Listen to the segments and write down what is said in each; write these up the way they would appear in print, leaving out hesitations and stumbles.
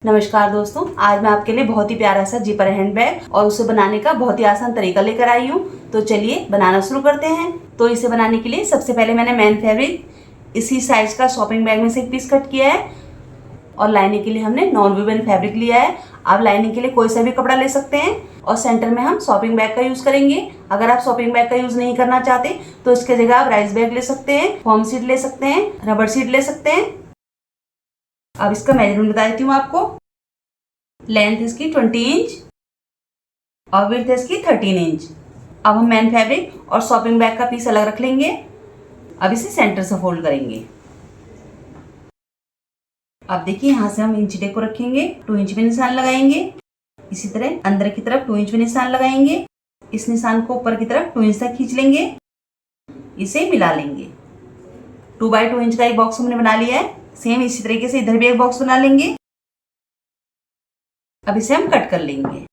नमस्कार दोस्तों, आज मैं आपके लिए बहुत ही प्यारा सा जिपर हैंडबैग और उसे बनाने का बहुत ही आसान तरीका लेकर आई हूँ। तो चलिए बनाना शुरू करते हैं। तो इसे बनाने के लिए सबसे पहले मैंने मैन फैब्रिक इसी साइज का शॉपिंग बैग में से एक पीस कट किया है और लाइनिंग के लिए हमने नॉन वूवन फैब्रिक लिया है। आप लाइनिंग के लिए कोई सा भी कपड़ा ले सकते हैं और सेंटर में हम शॉपिंग बैग का यूज करेंगे। अगर आप शॉपिंग बैग का यूज नहीं करना चाहते तो इसके जगह आप राइस बैग ले सकते हैं, फॉर्म शीट ले सकते हैं, रबर शीट ले सकते हैं। अब इसका मेजरमेंट बता देती हूँ आपको। लेंथ इसकी 20 इंच और विड्थ इसकी 13 इंच। अब हम मैन फैब्रिक और शॉपिंग बैग का पीस अलग रख लेंगे। अब इसे सेंटर से फोल्ड करेंगे। अब देखिए यहाँ से हम इंची टेप को रखेंगे, 2 इंच में निशान लगाएंगे। इसी तरह अंदर की तरफ 2 इंच में निशान लगाएंगे। इस निशान को ऊपर की तरफ 2 इंच तक खींच लेंगे, इसे मिला लेंगे। 2 बाई 2 इंच का एक बॉक्स हमने बना लिया है। सेम इसी तरीके से इधर भी एक बॉक्स बना लेंगे। अब इसे हम कट कर लेंगे।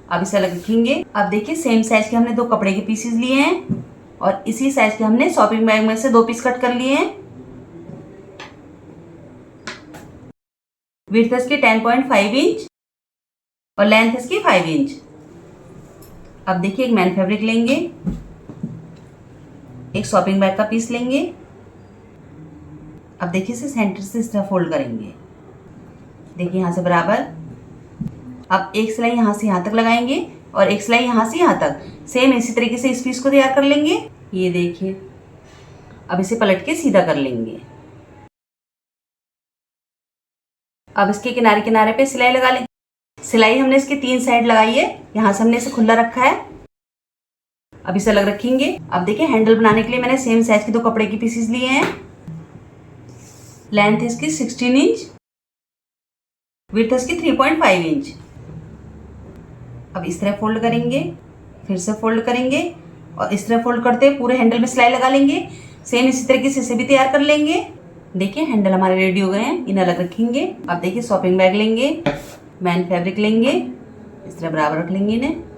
अब इसे अलग रखेंगे। अब देखिए सेम साइज के हमने 2 कपड़े के पीसेस लिए हैं और इसी साइज के हमने शॉपिंग बैग में से 2 पीस कट कर लिए हैं। विड्थ इसकी 10.5 इंच और लेंथ इसकी 5 इंच। अब देखिए एक मैन फैब्रिक लेंगे, एक शॉपिंग बैग का पीस लेंगे। अब देखिए इसे सेंटर से इस तरह फोल्ड करेंगे। देखिए यहाँ से बराबर। अब एक सिलाई यहाँ से यहाँ तक लगाएंगे और एक सिलाई यहाँ से यहाँ तक। सेम इसी तरीके से इस पीस को तैयार कर लेंगे। ये देखिए। अब इसे पलट के सीधा कर लेंगे। अब इसके किनारे किनारे पे सिलाई लगा लें। सिलाई हमने इसके 3 साइड लगाई है। यहाँ से हमने इसे खुला रखा है। अब इसे अलग रखेंगे। अब देखिए हैंडल बनाने के लिए मैंने सेम साइज के 2 कपड़े के पीसेस लिए हैं। लेंथ इसकी 16 इंच, विड्थ इसकी 3.5 इंच। अब इस तरह फोल्ड करेंगे, फिर से फोल्ड करेंगे और इस तरह फोल्ड करते हुए पूरे हैंडल में सिलाई लगा लेंगे। सेम इसी तरीके से इसे भी तैयार कर लेंगे। देखिए हैंडल हमारे रेडी हो गए हैं। इन्हें अलग रखेंगे। अब देखिए शॉपिंग बैग लेंगे, मैन फैब्रिक लेंगे, इस तरह बराबर रख लेंगे इन्हें।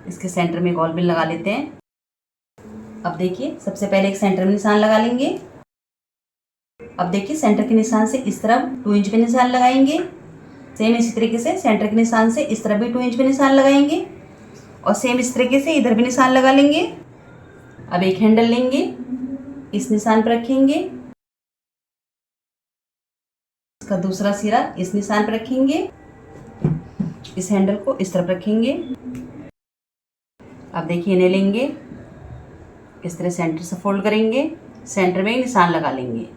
इसके सेंटर में एक ऑल पिन लगा लेते हैं। अब देखिए सबसे पहले एक सेंटर में निशान लगा लेंगे। अब देखिए सेंटर के निशान से इस तरफ 2 इंच पे निशान लगाएंगे। सेम इसी तरीके से सेंटर के निशान से इस तरफ भी 2 इंच पे निशान लगाएंगे और सेम इस तरीके से इधर भी निशान लगा लेंगे। अब एक हैंडल लेंगे, इस निशान पर रखेंगे। इसका दूसरा सिरा इस निशान पर रखेंगे। इस हैंडल को इस तरफ रखेंगे। अब देखिए इन्हें लेंगे, इस तरह सेंटर से फोल्ड करेंगे। सेंटर में निशान लगा लेंगे।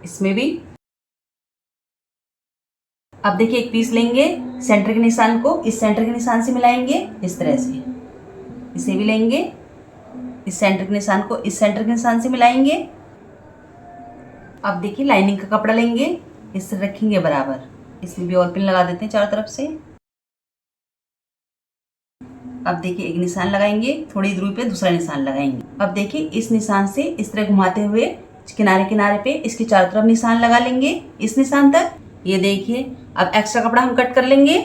इसमें भी। अब देखिए एक पीस लेंगे, सेंटर के निशान को इस सेंटर के निशान से मिलाएंगे इस तरह से। इसे भी लेंगे, इस सेंटर के निशान को इस सेंटर के निशान से मिलाएंगे। अब देखिए लाइनिंग का कपड़ा लेंगे, इस तरह रखेंगे बराबर। इसमें भी और पिन लगा देते हैं चारों तरफ से। अब देखिए एक निशान लगाएंगे, थोड़ी दूरी पे दूसरा निशान लगाएंगे। अब देखिए इस निशान से इस तरह घुमाते हुए किनारे किनारे पे इसके चारों तरफ निशान लगा लेंगे इस निशान तक। ये देखिए। अब एक्स्ट्रा कपड़ा हम कट कर लेंगे।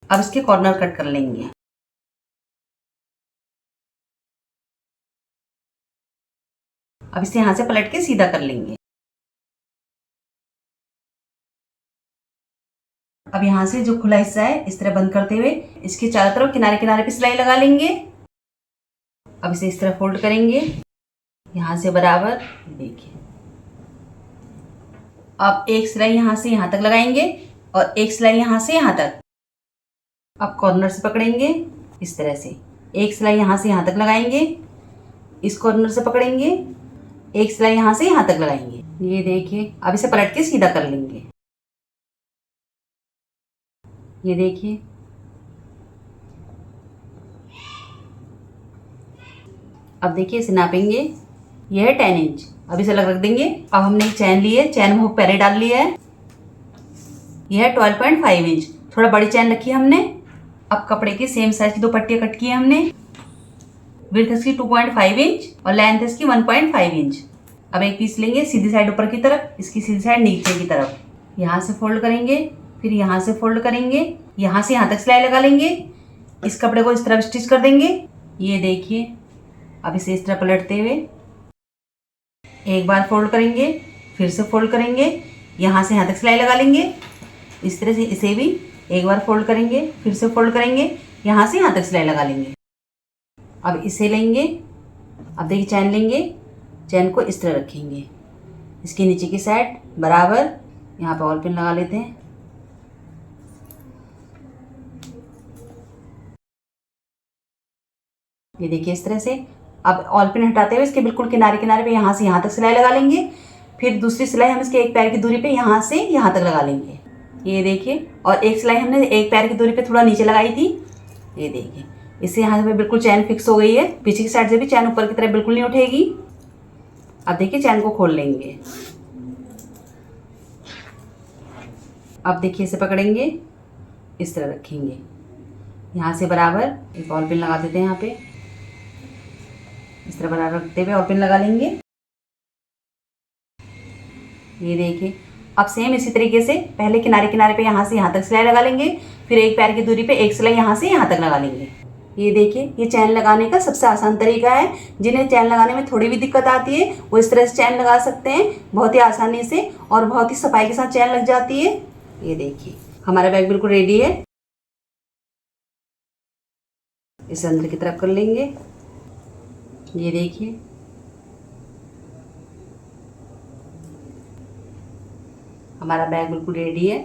अब इसके कॉर्नर कट कर लेंगे। अब इसे यहां से पलट के सीधा कर लेंगे। अब यहाँ से जो खुला हिस्सा है इस तरह बंद करते हुए इसके चारों तरफ किनारे किनारे पे सिलाई लगा लेंगे। अब इसे इस तरह फोल्ड करेंगे यहाँ से बराबर। देखिए अब एक सिलाई यहाँ से यहाँ तक लगाएंगे और एक सिलाई यहाँ से यहाँ तक। अब कॉर्नर से पकड़ेंगे इस तरह से। एक सिलाई यहाँ से यहाँ तक लगाएंगे, इस कॉर्नर से पकड़ेंगे, एक सिलाई यहाँ से यहाँ तक लगाएंगे। ये देखिए। अब इसे पलट के सीधा कर लेंगे। ये देखिए। अब देखिए इसे नापेंगे। यह है 10 इंच। अब इसे अलग रख देंगे। अब हमने एक चैन ली है, चैन में हुक पहले डाल लिया है। यह है 12.5 इंच। थोड़ा बड़ी चैन रखी है हमने। अब कपड़े की सेम साइज की 2 पट्टियां कट की है हमने। विड्थ इसकी 2.5 इंच और लेंथ इसकी 1.5 इंच। अब एक पीस लेंगे, सीधी साइड ऊपर की तरफ, इसकी सीधी साइड नीचे की तरफ। यहाँ से फोल्ड करेंगे, फिर यहाँ से फोल्ड करेंगे, यहाँ से यहाँ तक सिलाई लगा लेंगे। इस कपड़े को इस तरह स्टिच कर देंगे। ये देखिए, अब इसे इस तरह पलटते हुए एक बार फोल्ड करेंगे, फिर से फोल्ड करेंगे, यहाँ से यहाँ तक सिलाई लगा लेंगे। इस तरह से इसे भी एक बार फोल्ड करेंगे, फिर से फोल्ड करेंगे, यहाँ से यहाँ तक सिलाई लगा लेंगे। अब इसे लेंगे, अब देखिए चैन लेंगे, चैन को इस तरह रखेंगे, इसके नीचे की साइड बराबर यहाँ पे ऑल पिन लगा लेते हैं। ये देखिए इस तरह से। अब ऑल पिन हटाते हुए इसके बिल्कुल किनारे किनारे पे यहाँ से यहाँ तक सिलाई लगा लेंगे। फिर दूसरी सिलाई हम इसके एक पैर की दूरी पे यहाँ से यहाँ तक लगा लेंगे। ये देखिए, और एक सिलाई हमने एक पैर की दूरी पे थोड़ा नीचे लगाई थी। ये देखिए, इससे यहाँ पे बिल्कुल चैन फिक्स हो गई है। पीछे की साइड से भी चैन ऊपर की तरफ बिल्कुल नहीं उठेगी। अब देखिए चैन को खोल लेंगे। अब देखिए इसे पकड़ेंगे, इस तरह रखेंगे, यहाँ से बराबर एक ऑल पिन लगा देते हैं। यहाँ पे इस तरह बराबर रखते हुए ऑल पिन लगा लेंगे। ये देखिए, अब सेम इसी तरीके से पहले किनारे किनारे पे यहाँ से यहाँ तक सिलाई लगा लेंगे, फिर एक पैर की दूरी पे एक सिलाई यहाँ से यहाँ तक लगा लेंगे। ये देखिए, ये चैन लगाने का सबसे आसान तरीका है। जिन्हें चैन लगाने में थोड़ी भी दिक्कत आती है वो इस तरह से चैन लगा सकते हैं, बहुत ही आसानी से और बहुत ही सफाई के साथ चैन लग जाती है। ये देखिए, हमारा बैग बिल्कुल रेडी है। इसे अंदर की तरफ कर लेंगे। ये देखिए, हमारा बैग बिल्कुल रेडी है।